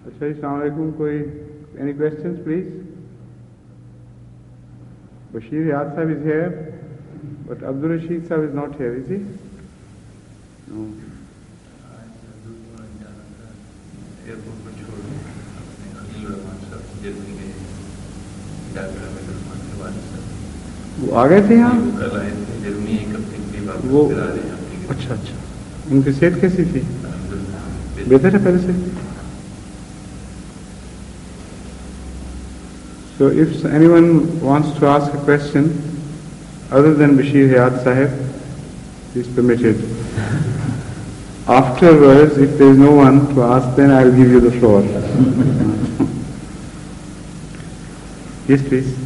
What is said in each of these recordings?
अच्छा जी, अस्सलाम वालेकुम. कोई any questions, please? Bashir Yad Sahib is here, but Abdul Rashid Sahib is not here, is he? No. वो आ गए थे यहाँ? वो अच्छा अच्छा. उनकी सेहत कैसी थी? बेहतर है पहले से? So if anyone wants to ask a question other than Bashir Hayat Sahib, is permitted. Afterwards, if there is no one to ask, then I will give you the floor. Yes, please.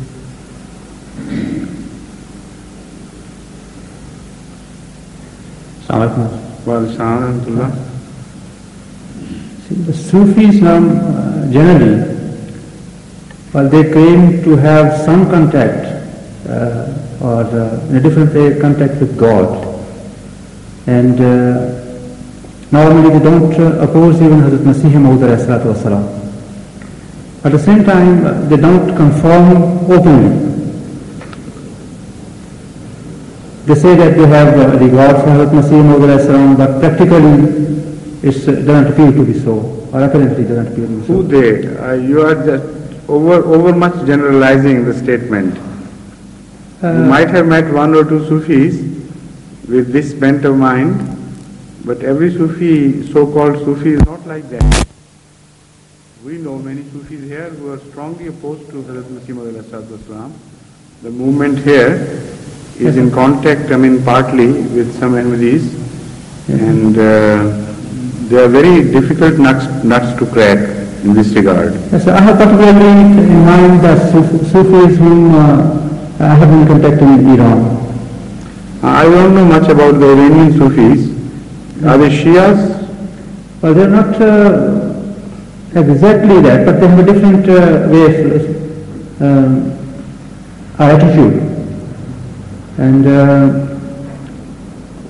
Assalamualaikum. See, the Sufis now generally, well, they claim to have some contact or in a different way contact with God, and normally they don't oppose even Hazrat Masih Maud alayhi salatu wasalam. At the same time, they don't conform openly. They say that they have regard for Hazrat Masih Maud alayhi salam, but practically it doesn't appear to be so, or apparently doesn't appear to be so. Who they? You are just over much generalizing the statement. You might have met one or two Sufis with this bent of mind, but every Sufi, so-called Sufi, is not like that. We know many Sufis here who are strongly opposed to Hazrat Masih Maud alayhi salatu wasalam. The movement here is in contact, partly with some Ahmadis, and they are very difficult nuts to crack in this regard. Yes, I have particularly in mind the Sufis whom I have been contacting in Iran. I don't know much about the Iranian Sufis. Are they Shias? Well, they are not exactly that, but they have a different way of attitude. And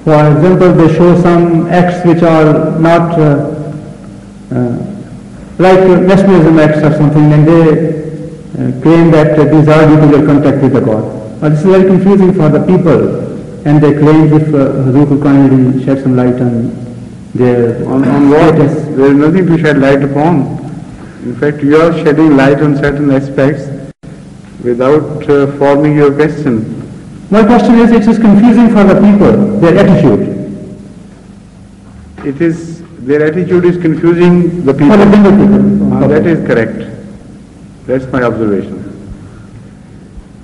for example, they show some acts which are not like nationalism acts or something, and they claim that these are due to their contact with the God. This is very confusing for the people, and they claim if Hazur could kindly shed some light on their on what? There is nothing to shed light upon. In fact, you are shedding light on certain aspects without forming your question. My question is, it is confusing for the people, their attitude. Their attitude is confusing the people. For the people. That is correct. That's my observation.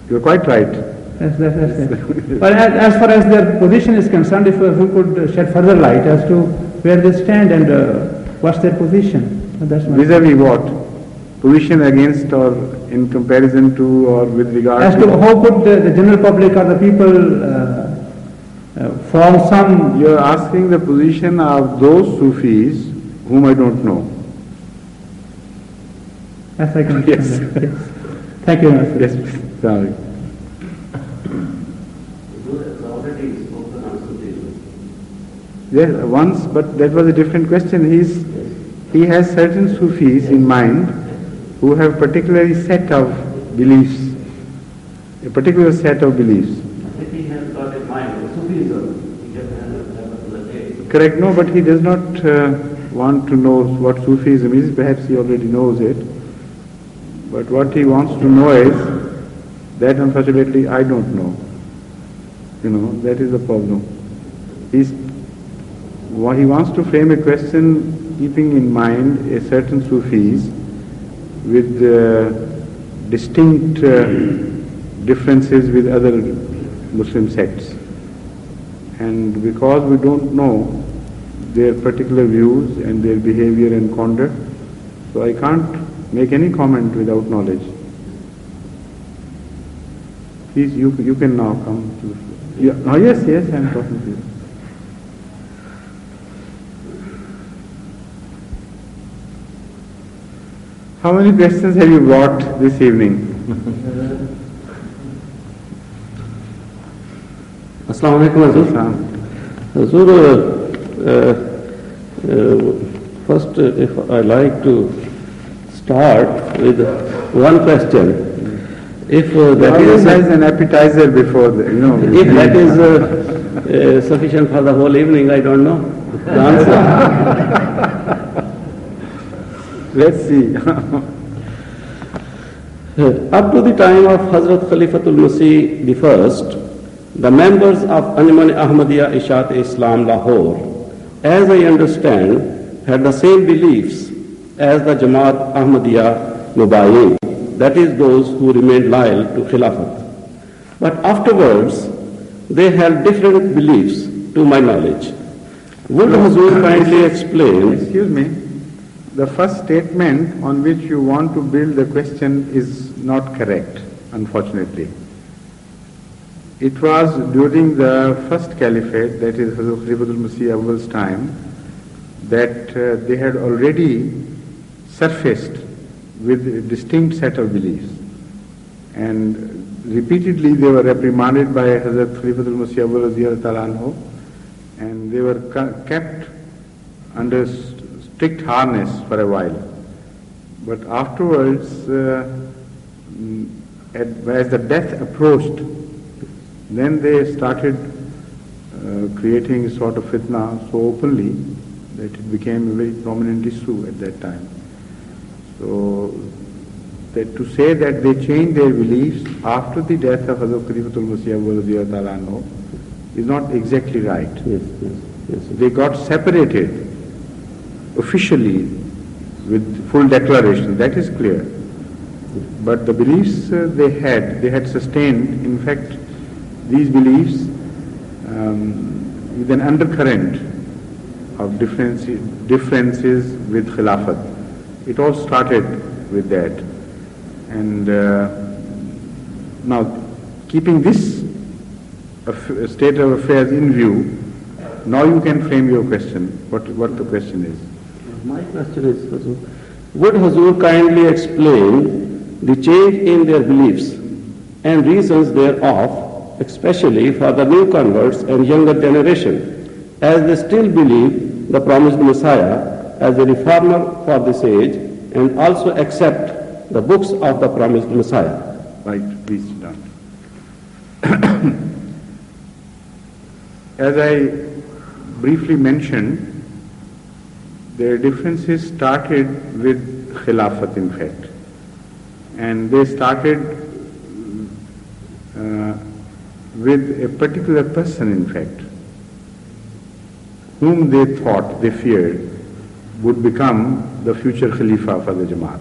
You are quite right. Yes, that's it. But as far as their position is concerned, if we could shed further light as to where they stand and what's their position. That's my vis-a-vis what? Position against or in comparison to or with regard as to how could the general public or the people form some... You are asking the position of those Sufis whom I don't know. Yes, I can. Yes. Thank you, Master. Yes, please. Sorry. Yes, once, but that was a different question. He has certain Sufis in mind who have particularly set of beliefs, a particular set of beliefs. He has got in mind Sufism. Correct, no, but he does not want to know what Sufism is. Perhaps he already knows it. But what he wants to know is that, unfortunately, I don't know. That is the problem. He wants to frame a question keeping in mind a certain Sufis with distinct differences with other Muslim sects. And because we don't know their particular views and their behavior and conduct, so I can't make any comment without knowledge. Please, you can now come to the floor. Yes, I am talking to you. How many questions have you brought this evening? Assalamu alaikum. Hazur, first, if I like to start with one question. If that is an appetizer before if that is sufficient for the whole evening, I don't know the answer. Let's see. Up to the time of Hazrat Khalifatul Masih I, the members of Anjuman Ahmadiyya Ishat-e-Islam Lahore, as I understand, had the same beliefs as the Jamaat Ahmadiyya Mubayyin, that is those who remained loyal to Khilafat. But afterwards, they had different beliefs to my knowledge. Would Hazur kindly explain? Excuse me. The first statement on which you want to build the question is not correct, unfortunately. It was during the first caliphate, that is Hazrat Khalifatul Masih Awwal's time, that they had already surfaced with a distinct set of beliefs. And repeatedly they were reprimanded by Hazrat Khalifatul Masih Awwal Radiyallahu Ta'ala Anhu, and they were kept under strict harness for a while. But afterwards, as the death approached, then they started creating a sort of fitna so openly that it became a very prominent issue at that time. So, that to say that they changed their beliefs after the death of Hazrat Khalifatul Masih Awwal Radiyallahu Ta'ala Anhu is not exactly right. Yes. They got separated officially with full declaration, that is clear. But the beliefs they had sustained, in fact, these beliefs with an undercurrent of differences with Khilafat. It all started with that. And now, keeping this state of affairs in view, now you can frame your question, what the question is. My question is, Hazur, would Hazur kindly explain the change in their beliefs and reasons thereof, especially for the new converts and younger generation, as they still believe the promised Messiah as a reformer for this age and also accept the books of the promised Messiah? Right, please sit down. As I briefly mentioned, their differences started with Khilafat, in fact. And they started with a particular person, in fact, whom they thought, they feared, would become the future Khalifa for the Jamaat.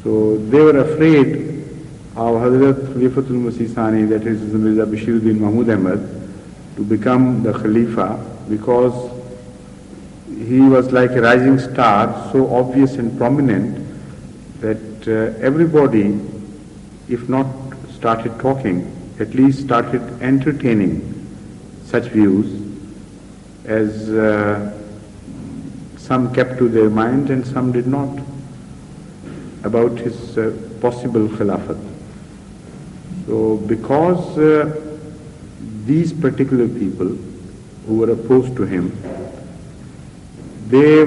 So they were afraid of Hazrat Khalifatul Masih Sani, that is Mirza Bashiruddin Mahmud Ahmad, to become the Khalifa, because he was like a rising star, so obvious and prominent that everybody, if not started talking, at least started entertaining such views, as some kept to their mind and some did not, about his possible Khilafat. So because these particular people who were opposed to him, they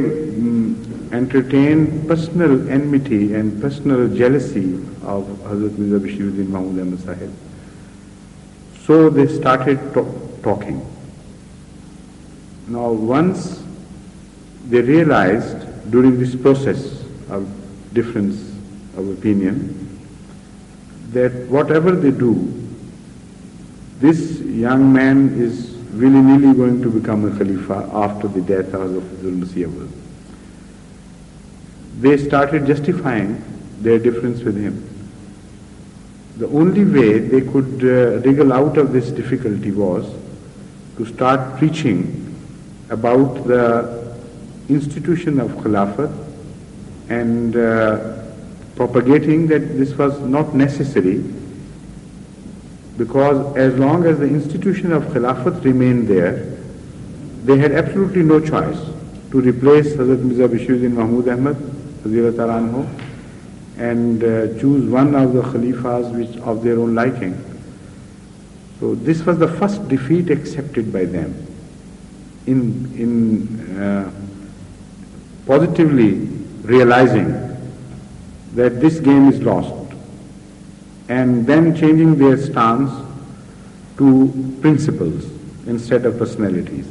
entertained personal enmity and personal jealousy of Hazrat Mirza Bashiruddin Mahmud Ahmad Sahib. So they started talking. Now once they realized during this process of difference of opinion that whatever they do, this young man is willy-nilly going to become a Khalifa after the death of Hazrat Masih Awwal. They started justifying their difference with him. The only way they could wriggle out of this difficulty was to start preaching about the institution of Khilafat and propagating that this was not necessary, because as long as the institution of Khilafat remained there, they had absolutely no choice to replace Hazrat Mirza Bashiruddin Mahmud Ahmad Radiyallahu Ta'ala Anhu and choose one of the Khalifas which of their own liking. So this was the first defeat accepted by them in positively realizing that this game is lost, and then changing their stance to principles instead of personalities.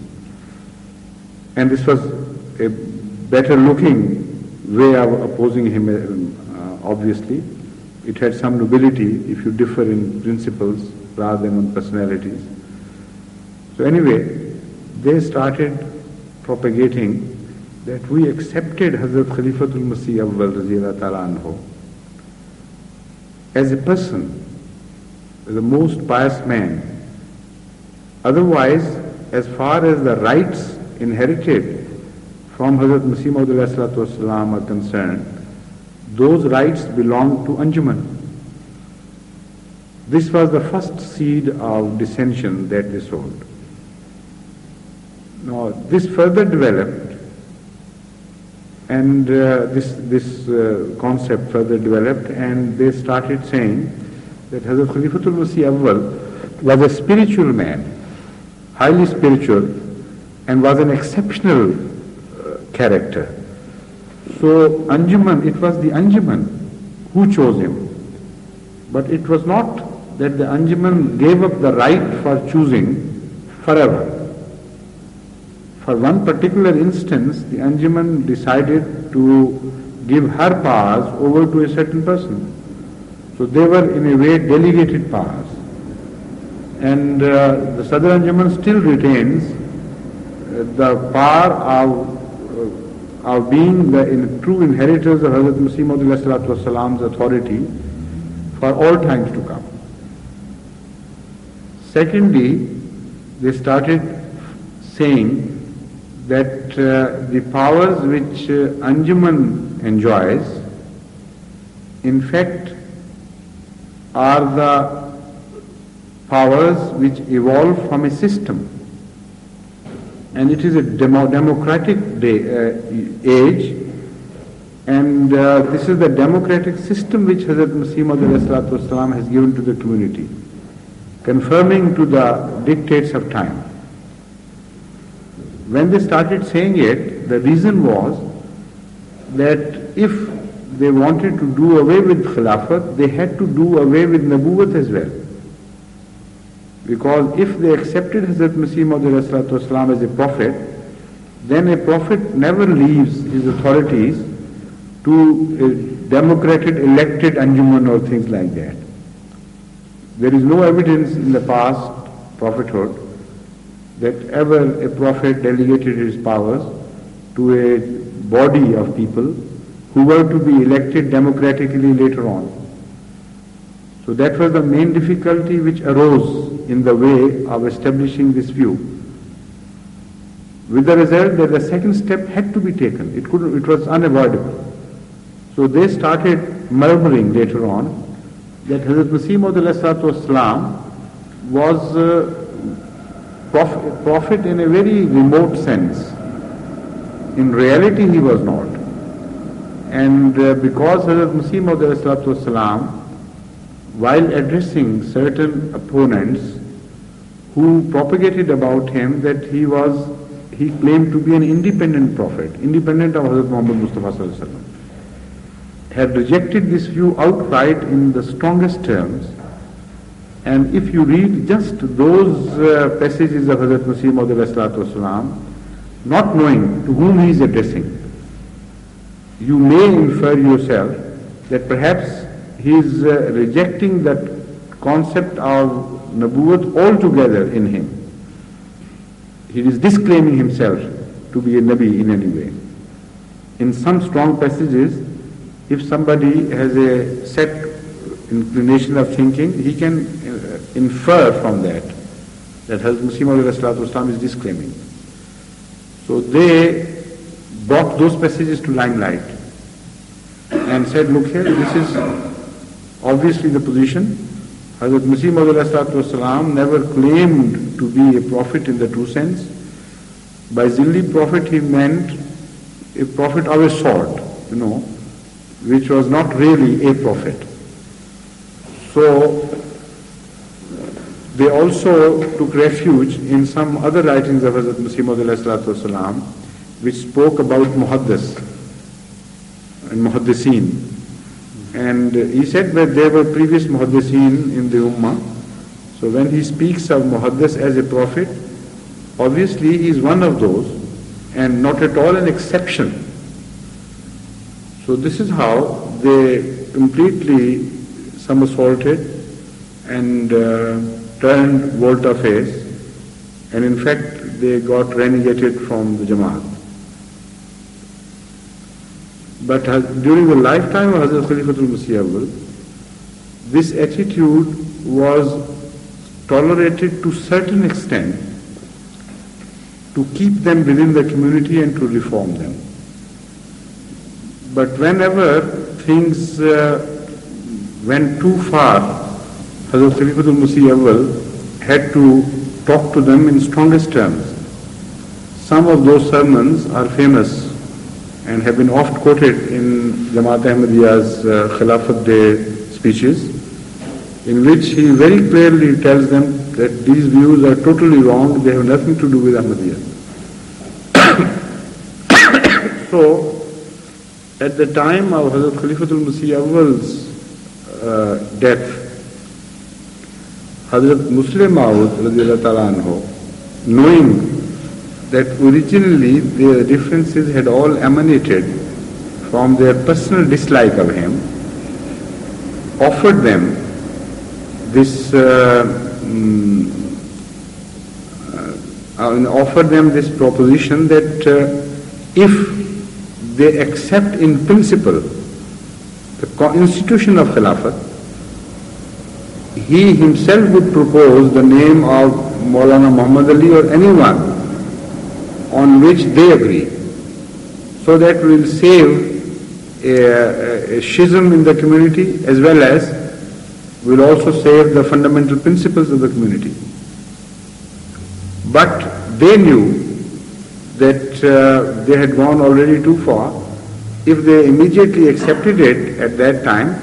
And this was a better looking way of opposing him, obviously. It had some nobility if you differ in principles rather than on personalities. So anyway, they started propagating that we accepted Hazrat Khalifatul Masih Awwal Radiyallahu Ta'ala Anhu as a person, as the most pious man. Otherwise, as far as the rights inherited from Hazrat Masih Maud are concerned, those rights belong to Anjuman. This was the first seed of dissension that they sowed. Now, this further developed, and this concept further developed, and they started saying that Hazrat Khalifatul Masih Awwal was a spiritual man, highly spiritual, and was an exceptional character. So Anjuman, it was the Anjuman who chose him. But it was not that the Anjuman gave up the right for choosing forever. For one particular instance, the Anjuman decided to give her powers over to a certain person. So they were in a way delegated powers. And the Sadr Anjuman still retains the power of being the true inheritors of Hazrat Masih Maud authority for all times to come. Secondly, they started saying that the powers which Anjuman enjoys, in fact, are the powers which evolve from a system. And it is a democratic age, and this is the democratic system which Hazrat Masih Maud has given to the community, conforming to the dictates of time. When they started saying it, the reason was that if they wanted to do away with Khilafat, they had to do away with Nabuwat as well. Because if they accepted Hazrat Masih Maud as a prophet, then a prophet never leaves his authorities to a democratic elected Anjuman or things like that. There is no evidence in the past prophethood that ever a prophet delegated his powers to a body of people who were to be elected democratically later on. So that was the main difficulty which arose in the way of establishing this view. With the result that the second step had to be taken. It was unavoidable. So they started murmuring later on that Hazrat Masih Maud was a prophet in a very remote sense. In reality he was not. And because Hazrat Masih Maud while addressing certain opponents who propagated about him that he claimed to be an independent prophet, independent of Hazrat Muhammad Mustafa had rejected this view outright in the strongest terms. And if you read just those passages of Hazrat Masih Maud not knowing to whom he is addressing, you may infer yourself that perhaps he is rejecting that concept of Nabuwat altogether in him. He is disclaiming himself to be a Nabi in any way. In some strong passages, if somebody has a set inclination of thinking, he can infer from that Hazrat Masih Maud is disclaiming. So they brought those passages to limelight and said, look here, this is obviously the position. Hazrat Masih Maud never claimed to be a prophet in the true sense. By Zilli prophet he meant a prophet of a sort, which was not really a prophet. So they also took refuge in some other writings of Hazrat Masih Maud which spoke about Muhaddis and Muhaddiseen, And he said that there were previous muhaddithin in the Ummah. So when he speaks of muhaddis as a prophet, obviously he is one of those and not at all an exception. So this is how they completely somersaulted and turned volte-face, and in fact they got renegated from the Jamaat. But during the lifetime of Hazrat Khalifatul Masih Awwal, this attitude was tolerated to certain extent to keep them within the community and to reform them. But whenever things went too far, Hazrat Khalifatul Masih Awwal had to talk to them in strongest terms. Some of those sermons are famous and have been oft quoted in Jamaat Ahmadiyya's Khilafat Day speeches, in which he very clearly tells them that these views are totally wrong, they have nothing to do with Ahmadiyya. So, at the time of Hazrat Khalifatul Masih Awwal's death, Hazrat Muslim Maud radiyallahu ta'ala anhu, knowing that originally their differences had all emanated from their personal dislike of him, offered them this proposition that if they accept in principle the institution of Khilafat, he himself would propose the name of Maulana Muhammad Ali or anyone on which they agree, so that we will save a schism in the community, as well as we will also save the fundamental principles of the community. But they knew that they had gone already too far. If they immediately accepted it at that time,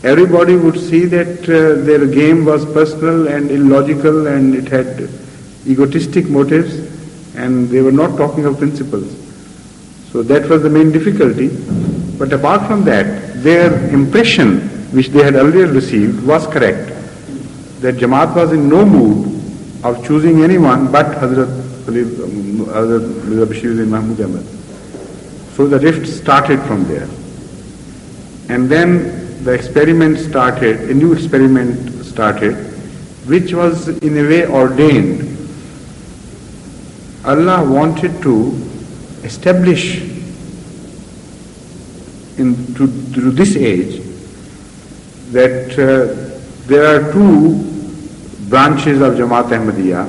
everybody would see that their game was personal and illogical and it had egotistic motives, and they were not talking of principles. So that was the main difficulty. But apart from that, their impression, which they had earlier received, was correct, that Jamaat was in no mood of choosing anyone but Hazrat Mirza Bashir Mahmud Ahmad. So the rift started from there. And then the experiment started, a new experiment started, which was in a way ordained. Allah wanted to establish to this age that there are two branches of Jamaat Ahmadiyya,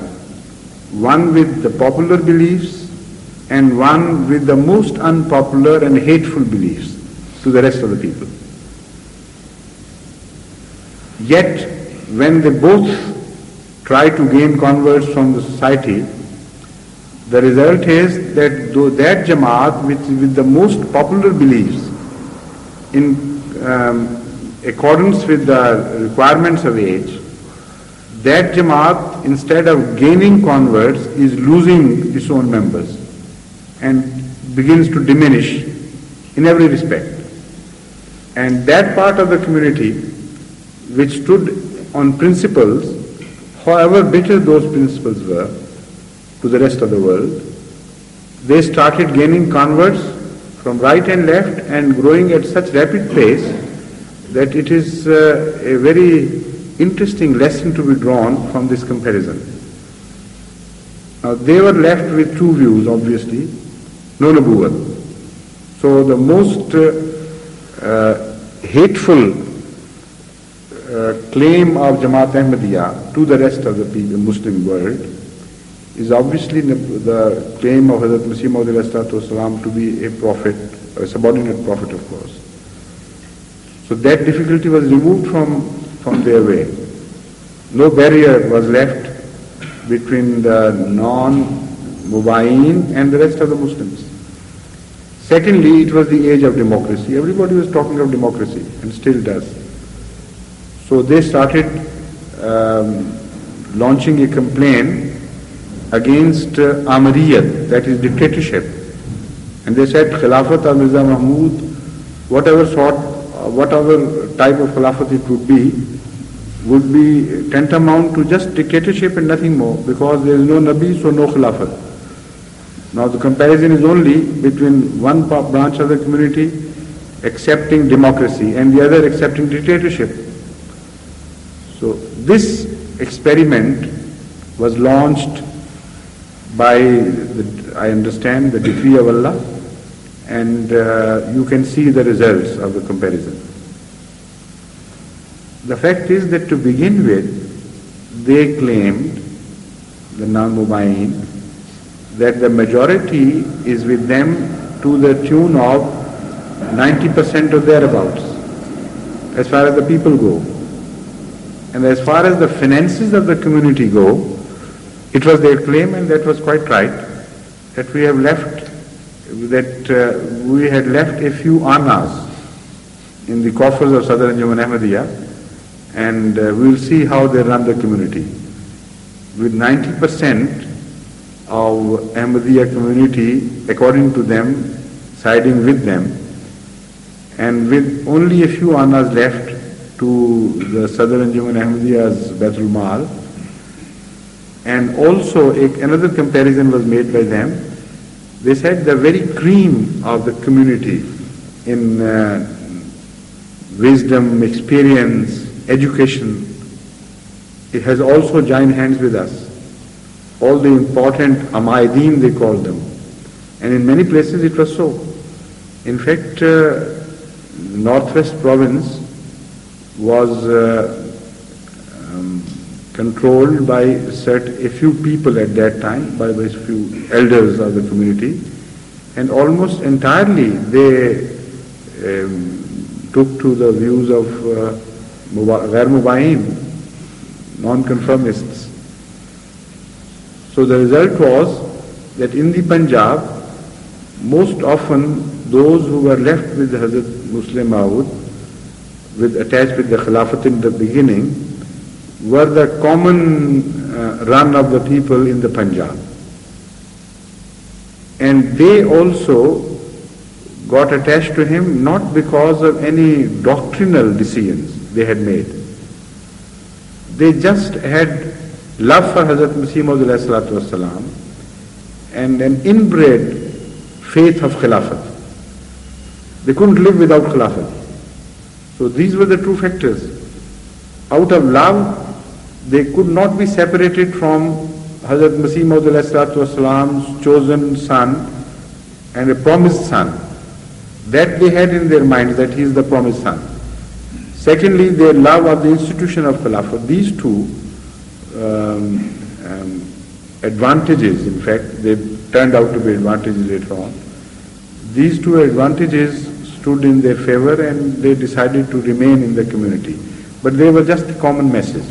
one with the popular beliefs and one with the most unpopular and hateful beliefs to the rest of the people. Yet, when they both try to gain converts from the society, the result is that though that Jamaat with the most popular beliefs in accordance with the requirements of age, that Jamaat, instead of gaining converts, is losing its own members and begins to diminish in every respect. And that part of the community which stood on principles, however bitter those principles were to the rest of the world, they started gaining converts from right and left and growing at such rapid pace that it is a very interesting lesson to be drawn from this comparison. Now they were left with two views, obviously, no nubuwwat. So the most hateful claim of Jamaat Ahmadiyya to the rest of the Muslim world is obviously the claim of Hazrat Masih Maud to be a prophet, a subordinate prophet, of course. So that difficulty was removed from their way. No barrier was left between the non-Mubayin and the rest of the Muslims. Secondly, it was the age of democracy. Everybody was talking of democracy and still does. So they started launching a campaign against Amariyat, that is dictatorship. And they said Khilafat of Mirza Mahmud, whatever sort whatever type of Khilafat it would be tantamount to just dictatorship and nothing more, because there is no Nabi, so no Khilafat. Now the comparison is only between one branch of the community accepting democracy and the other accepting dictatorship. So this experiment was launched by, I understand, the decree of Allah, and you can see the results of the comparison. The fact is that to begin with, they claimed, the non-Mubayyin, that the majority is with them to the tune of 90% or thereabouts, as far as the people go. And as far as the finances of the community go, it was their claim, and that was quite right, that we have left, we had left a few annas in the coffers of Sadr Anjuman Ahmadiyya, and we will see how they run the community. With 90% of Ahmadiyya community, according to them, siding with them, and with only a few annas left to the Sadr Anjuman Ahmadiyya's Baitul Mal, and also another comparison was made by them. They said the very cream of the community in wisdom, experience, education, it has also joined hands with us. All the important Amaideen, they called them. And in many places it was so. In fact, Northwest province was controlled by a few people at that time, by a few elders of the community, and almost entirely they took to the views of Ghair Mubayyin, non-conformists. So the result was that in the Punjab, most often those who were left with Hazrat Muslim Maud, attached with the Khilafat in the beginning, were the common run of the people in the Punjab. And they also got attached to him not because of any doctrinal decisions they had made. They just had love for Hazrat Masih Maud alayhi salatu wasalam and an inbred faith of Khilafat. They couldn't live without Khilafat. So these were the two factors. Out of love, they could not be separated from Hazrat Masih Maud alayhi salatu wasalam's chosen son and a promised son. That they had in their minds, that he is the promised son. Secondly, their love of the institution of Khilafat. These two advantages, in fact, they turned out to be advantages later on. These two advantages stood in their favor and they decided to remain in the community. But they were just a common message.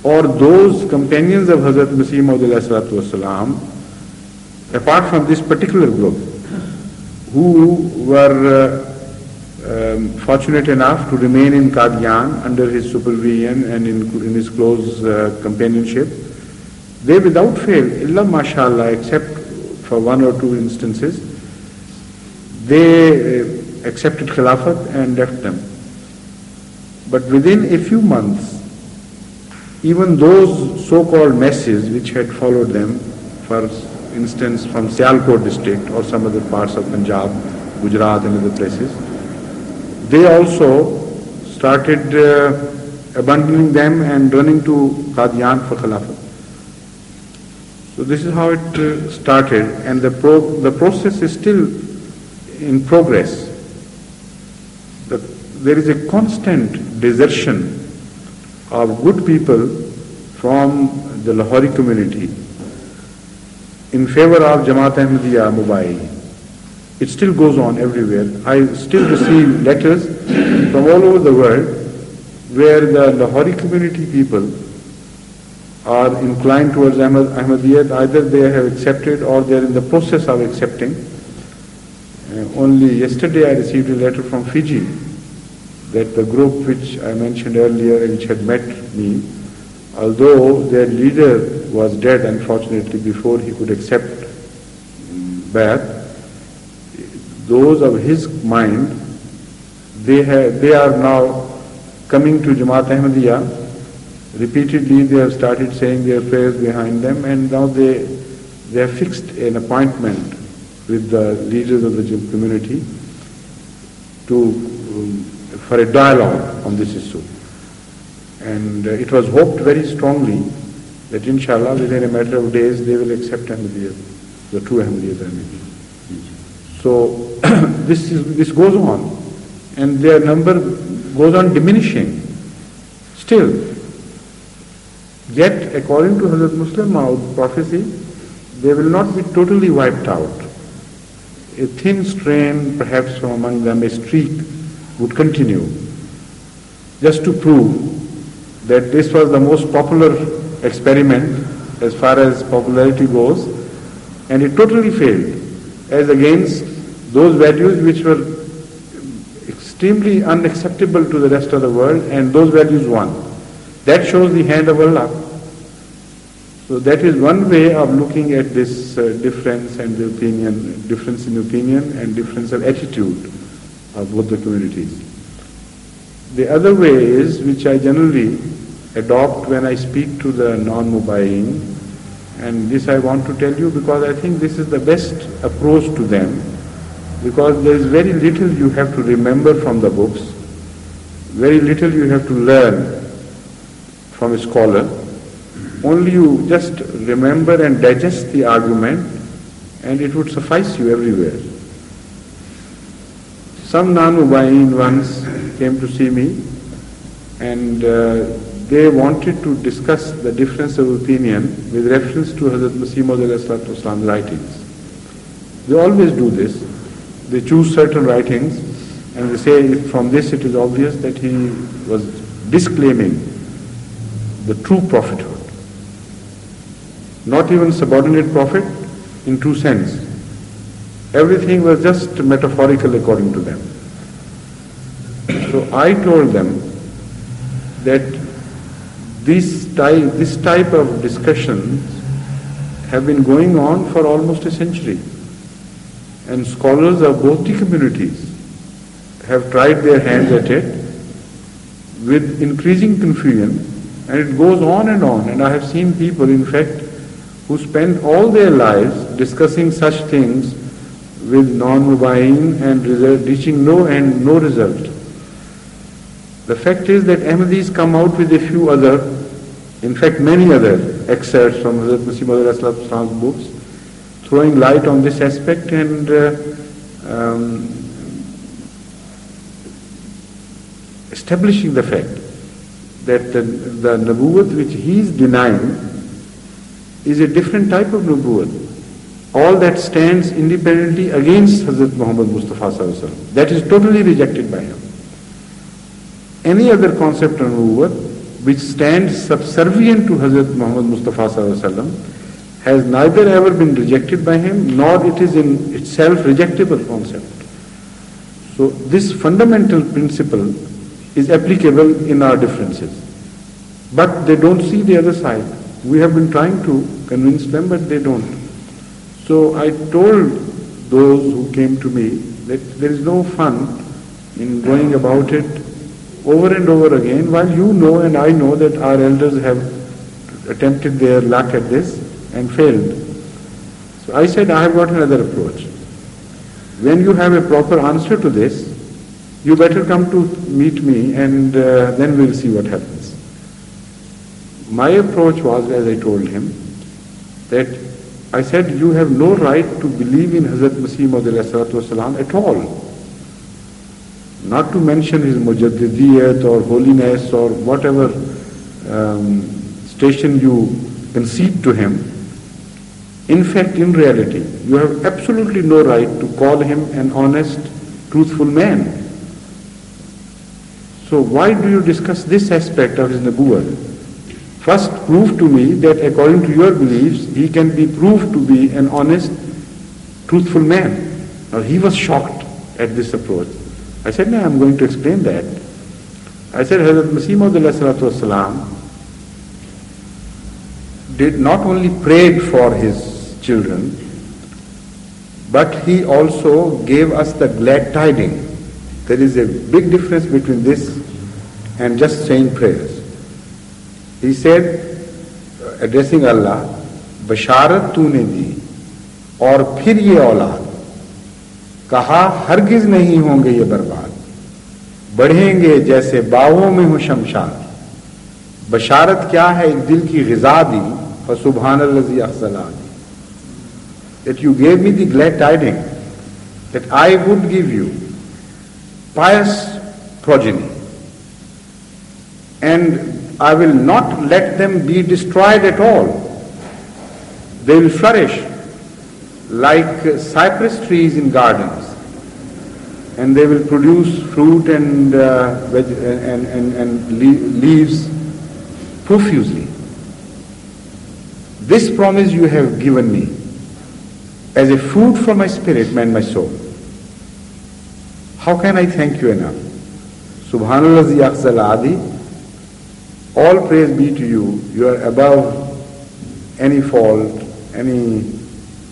Or those companions of Hazrat Masih Maud alayhi salatu wasalam, apart from this particular group, who were fortunate enough to remain in Qadian under his supervision and in his close companionship, they without fail, illa mashallah, except for one or two instances, they accepted Khilafat and left them. But within a few months, even those so-called masses which had followed them, for instance from Sialkot district or some other parts of Punjab, Gujarat and other places, they also started abandoning them and running to Qadian for Khilafat. So this is how it started, and the process is still in progress. There is a constant desertion of good people from the Lahori community in favor of Jamaat Ahmadiyya Mubai. It still goes on everywhere. I still receive letters from all over the world where the Lahori community people are inclined towards Ahmadiyyat. Either they have accepted or they are in the process of accepting. Only yesterday I received a letter from Fiji that the group which I mentioned earlier, which had met me, although their leader was dead unfortunately before he could accept Bai'at, those of his mind, They are now coming to Jamaat Ahmadiyya. Repeatedly they have started saying their prayers behind them, and now they have fixed an appointment with the leaders of the community for a dialogue on this issue. And it was hoped very strongly that inshallah within a matter of days they will accept Ahmadiyya, the true Ahmadiyya. So this goes on, and their number goes on diminishing still. Yet, according to Hazrat Muslim Maud prophecy, they will not be totally wiped out. A thin strain, perhaps from among them, a streak, would continue, just to prove that this was the most popular experiment as far as popularity goes, and it totally failed, as against those values which were extremely unacceptable to the rest of the world, and those values won. That shows the hand of Allah. So that is one way of looking at this difference and the opinion, difference in opinion and difference of attitude of both the communities. The other way is, which I generally adopt when I speak to the non-Mubayyin, and this I want to tell you because I think this is the best approach to them, because there is very little you have to remember from the books, very little you have to learn from a scholar. Only you just remember and digest the argument, and it would suffice you everywhere. Some non-Mubayyin once came to see me, and they wanted to discuss the difference of opinion with reference to Hazrat Masih Maud writings. They always do this. They choose certain writings, and they say from this it is obvious that he was disclaiming the true prophethood. Not even subordinate prophet in true sense. Everything was just metaphorical according to them. So I told them that this type of discussions have been going on for almost a century, and scholars of both the communities have tried their hands at it with increasing confusion, and it goes on, and I have seen people, in fact, who spend all their lives discussing such things with non-Mubayyin and reaching no result. The fact is that Ahmadis come out with a few other, in fact many other excerpts from Hazrat Masih Maud books, throwing light on this aspect and establishing the fact that the Nabuwwat which he is denying is a different type of Nabuwwat. All that stands independently against Hazrat Muhammad Mustafa Sallallahu Alaihi Wasallam. That is totally rejected by him. Any other concept of Nabuwwat which stands subservient to Hazrat Muhammad Mustafa Sallallahu Alaihi Wasallam has neither ever been rejected by him, nor it is in itself rejectable concept. So this fundamental principle is applicable in our differences. But they don't see the other side. We have been trying to convince them, but they don't. So I told those who came to me that there is no fun in going about it over and over again, while you know and I know that our elders have attempted their luck at this and failed. So I said, I have got another approach. When you have a proper answer to this, you better come to meet me, and then we'll see what happens. My approach was, as I told him, that I said, you have no right to believe in Hazrat Masih Maud at all. Not to mention his mujaddidiyat or holiness or whatever station you concede to him. In fact, in reality, you have absolutely no right to call him an honest, truthful man. So why do you discuss this aspect of his Nabuwwat? First, prove to me that according to your beliefs, he can be proved to be an honest, truthful man. Now he was shocked at this approach. I said, no, I'm going to explain that. I said, Hazrat Masih Maud did not only prayed for his children, but he also gave us the glad tidings There is a big difference between this and just saying prayers. He said, addressing Allah, बशारत तूने दी और फिर ये औलाद, कहा हरगिज नहीं होंगे ये बर्बाद, बढ़ेंगे जैसे बागों में हो शमशाद. बशारत क्या है? एक दिल की ग़िज़ा दी, फसुब्हानल्लज़ी अख़्ज़लानी, that you gave me the glad tidings that I would give you pious progeny and I will not let them be destroyed at all. They will flourish like cypress trees in gardens, and they will produce fruit and leaves profusely. This promise you have given me as a food for my spirit and my soul. How can I thank you enough? Subhanallah zi akhzal adi, all praise be to you. You are above any fault, any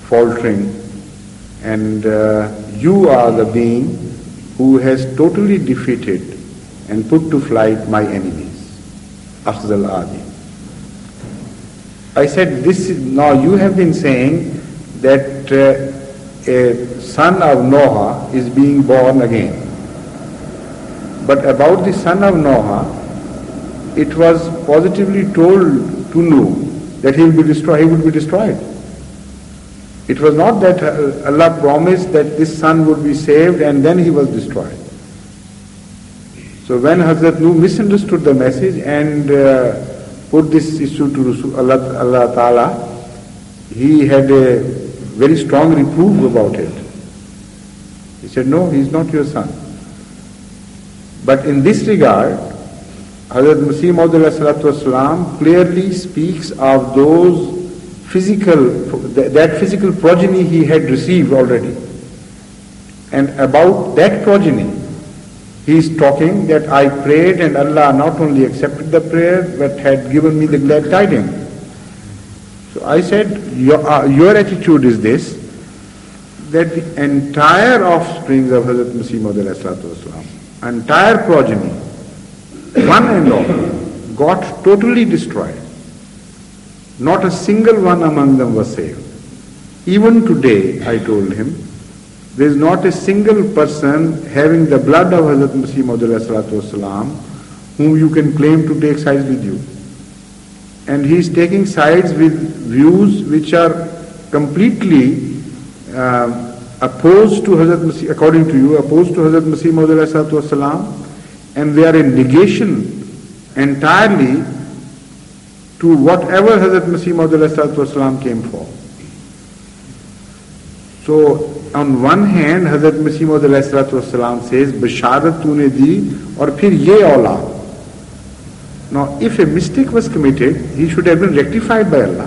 faltering, and you are the being who has totally defeated and put to flight my enemies. Akhzal adi. I said, now you have been saying that a son of Noah is being born again. But about the son of Noah, it was positively told to Nuh that he will be destroyed, he would be destroyed. It was not that Allah promised that this son would be saved and then he was destroyed. So when Hazrat Nuh misunderstood the message and put this issue to Allah Ta'ala, he had a very strong reproof about it. He said, no, he is not your son. But in this regard, Hazrat Masih Maud clearly speaks of those that physical progeny he had received already. And about that progeny, he is talking that I prayed and Allah not only accepted the prayer but had given me the glad tidings. So I said, your attitude is this, that the entire offsprings of Hazrat Masih Maud, entire progeny, one and all, got totally destroyed. Not a single one among them was saved. Even today, I told him, there is not a single person having the blood of Hazrat Masih Maud whom you can claim to take sides with you. And he is taking sides with views which are completely opposed to Hazrat Masih, according to you, opposed to Hazrat Masih Maud, and they are in negation entirely to whatever Hazrat Masih Maud came for. So, on one hand, Hazrat Masih Maud says, Basharat tune di aur phir ye aulad. Now, if a mistake was committed, he should have been rectified by Allah.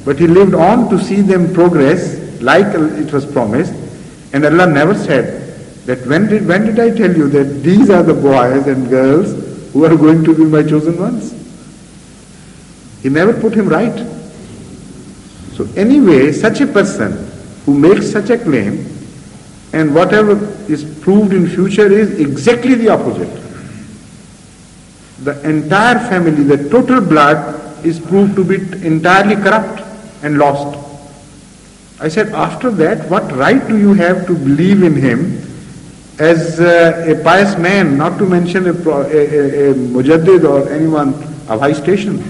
But he lived on to see them progress like it was promised, and Allah never said that when did I tell you that these are the boys and girls who are going to be my chosen ones? He never put him right. So anyway, such a person who makes such a claim and whatever is proved in future is exactly the opposite. The entire family, the total blood is proved to be entirely corrupt and lost. I said, after that, what right do you have to believe in him as a pious man, not to mention a mujaddid or anyone of high station?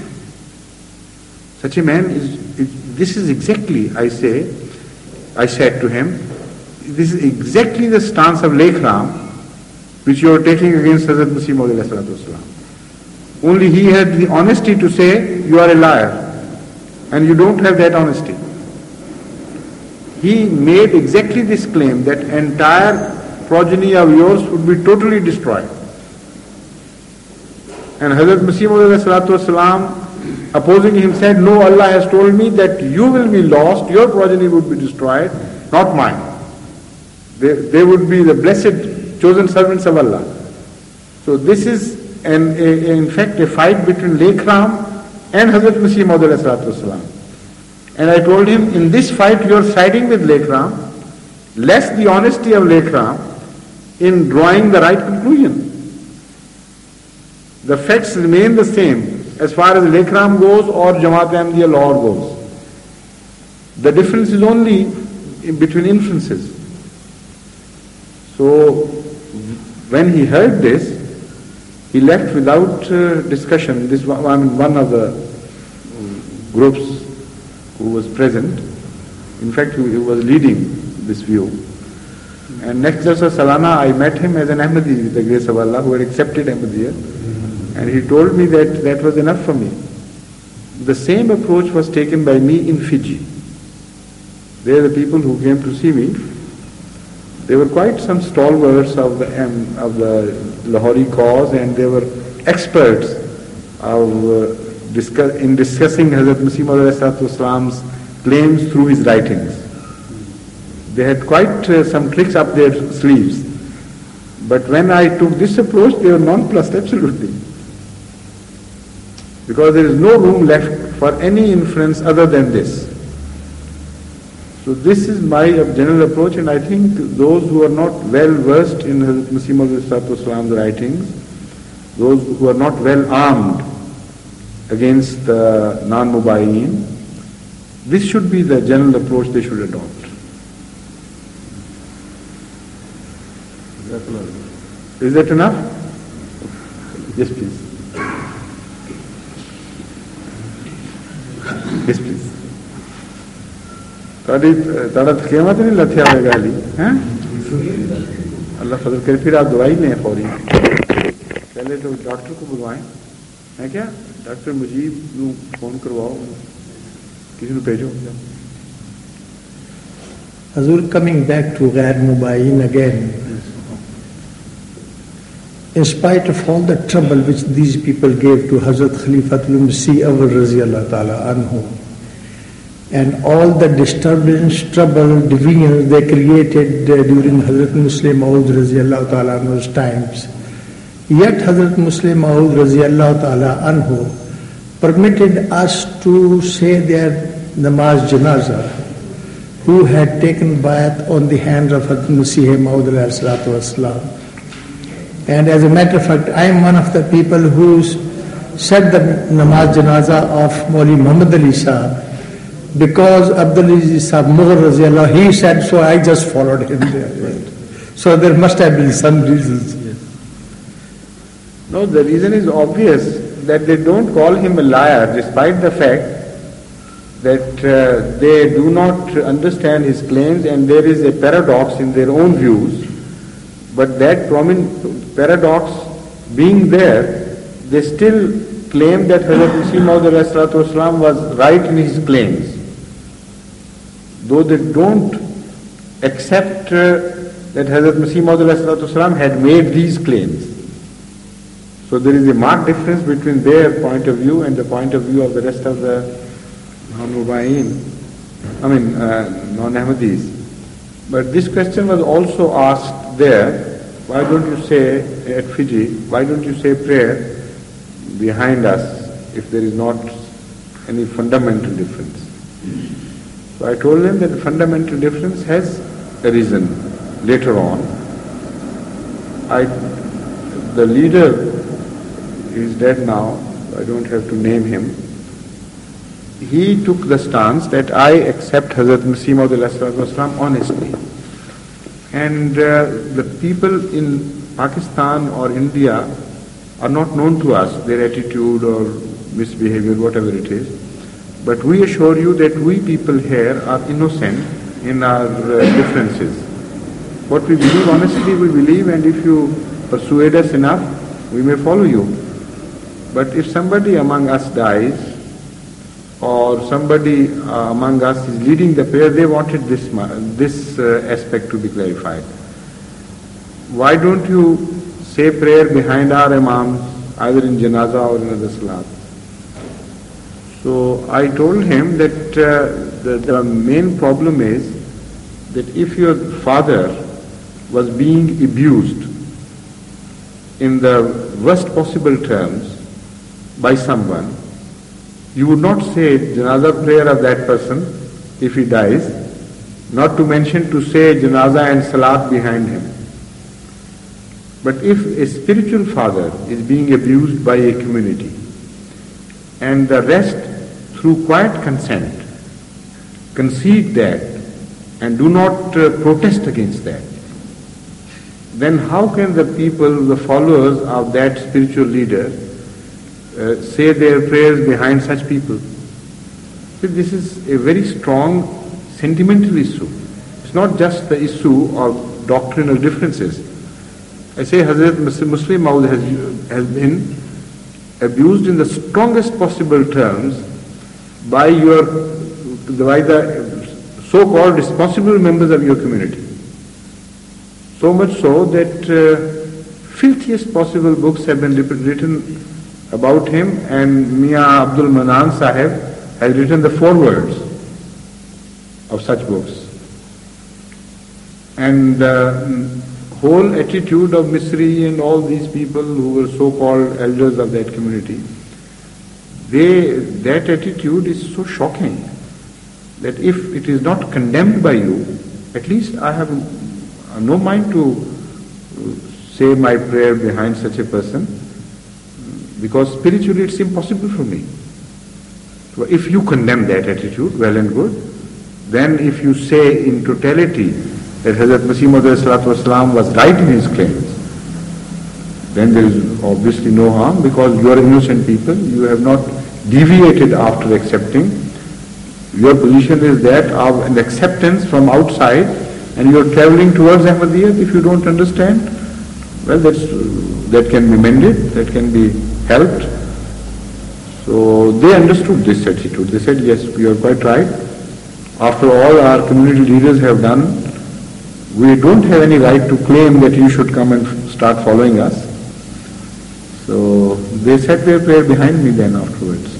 Such a man this is exactly, I said to him, this is exactly the stance of Lekram which you are taking against Hazrat Masih Maud. Only he had the honesty to say, you are a liar, and you don't have that honesty. He made exactly this claim that entire progeny of yours would be totally destroyed. And Hazrat Masih Maud opposing him said, no, Allah has told me that you will be lost, your progeny would be destroyed, not mine. They would be the blessed chosen servants of Allah. So this is in fact a fight between Lekram and Hazrat Masih Maud. And I told him, in this fight you are siding with Lekram, less the honesty of Lekram, in drawing the right conclusion. The facts remain the same as far as Lekram goes or Jamaat Ahmadiyya law goes. The difference is only in between inferences. So when he heard this, he left without discussion. This one of the groups who was present. In fact, he was leading this view. And next Jalsa Salana, I met him as an Ahmadi with the grace of Allah who had accepted Ahmadiyya. And he told me that that was enough for me. The same approach was taken by me in Fiji. They are the people who came to see me. They were quite some stalwarts of the Lahori cause, and they were experts in discussing Hazrat Masih Maud claims through his writings. They had quite some tricks up their sleeves. But when I took this approach, they were nonplussed, absolutely. Because there is no room left for any inference other than this. So this is my general approach, and I think those who are not well versed in Hazrat Masih Maud writings, those who are not well armed against the non-Mubayyin, this should be the general approach they should adopt. Is that enough? Yes, please. Yes, please. ताड़ा थकेवा तो नहीं लथया होगा गाली, हैं? अल्लाह फजल करे, फिर आप दवाई लें फौरी। पहले तो डॉक्टर को बुलवाएं, है क्या? डॉक्टर मुजीब को फोन करवाओ, किसी को भेजो। Hazur, coming back to Ghair Mubayyin again, in spite of all the trouble which these people gave to Hazrat Khalifatul Masih Awwal Raziyallahu Ta'ala Anhu, and all the disturbance, trouble, divisions they created during Hazrat Muslim Maud Raziyallahu Ta'ala Anhu's times, yet Hazrat Muslim Maud Raziyallahu Ta'ala Anhu permitted us to say their namaz janazah, who had taken bayat on the hands of Hazrat Masih Maud alayhi salatu wassalam. And as a matter of fact, I am one of the people who said the namaz janazah of Mauli Muhammad Ali Sahab, because Abdul Aziz Sahab Mughal Raziyallah, he said, so I just followed him there. So there must have been some reasons. No, the reason is obvious, that they don't call him a liar, despite the fact that they do not understand his claims, and there is a paradox in their own views. But that paradox being there, they still claim that Hazrat Masih Maud was right in his claims, though they don't accept that Hazrat Masih Maud had made these claims. So there is a marked difference between their point of view and the point of view of the rest of the non-Ahmadis. But this question was also asked there, why don't you say at Fiji, why don't you say prayer behind us if there is not any fundamental difference? So I told them that the fundamental difference has a reason later on. The leader is dead now, I don't have to name him. He took the stance that I accept Hazrat Masih Maud honestly. And the people in Pakistan or India are not known to us, their attitude or misbehavior, whatever it is. But we assure you that we people here are innocent in our differences. What we believe, honestly we believe, and if you persuade us enough, we may follow you. But if somebody among us dies, or somebody among us is leading the prayer, they wanted this aspect to be clarified. Why don't you say prayer behind our imams, either in janazah or in other salat? So I told him that the main problem is that if your father was being abused in the worst possible terms by someone, you would not say janazah prayer of that person if he dies, not to mention to say janazah and salat behind him. But if a spiritual father is being abused by a community and the rest through quiet consent concede that and do not protest against that, then how can the people, the followers of that spiritual leader, say their prayers behind such people? So this is a very strong sentimental issue. It's not just the issue of doctrinal differences. I say Hazrat Muslim Maud has been abused in the strongest possible terms by the so-called responsible members of your community. So much so that filthiest possible books have been written about him, and Mia Abdul Manan Sahib has written the forewords of such books. And the whole attitude of Misri and all these people who were so-called elders of that community, that attitude is so shocking that if it is not condemned by you, at least I have no mind to say my prayer behind such a person, because spiritually it's impossible for me. So if you condemn that attitude, well and good. Then if you say in totality that Hazrat Masih Maud was right in his claims, then there is obviously no harm, because you are innocent people, you have not deviated after accepting. Your position is that of an acceptance from outside, and you are travelling towards Ahmadiyyat. If you don't understand, well, that can be mended, that can be helped. So they understood this attitude. They said, yes, you are quite right. After all our community leaders have done, we don't have any right to claim that you should come and start following us. So they said their prayer behind me then afterwards.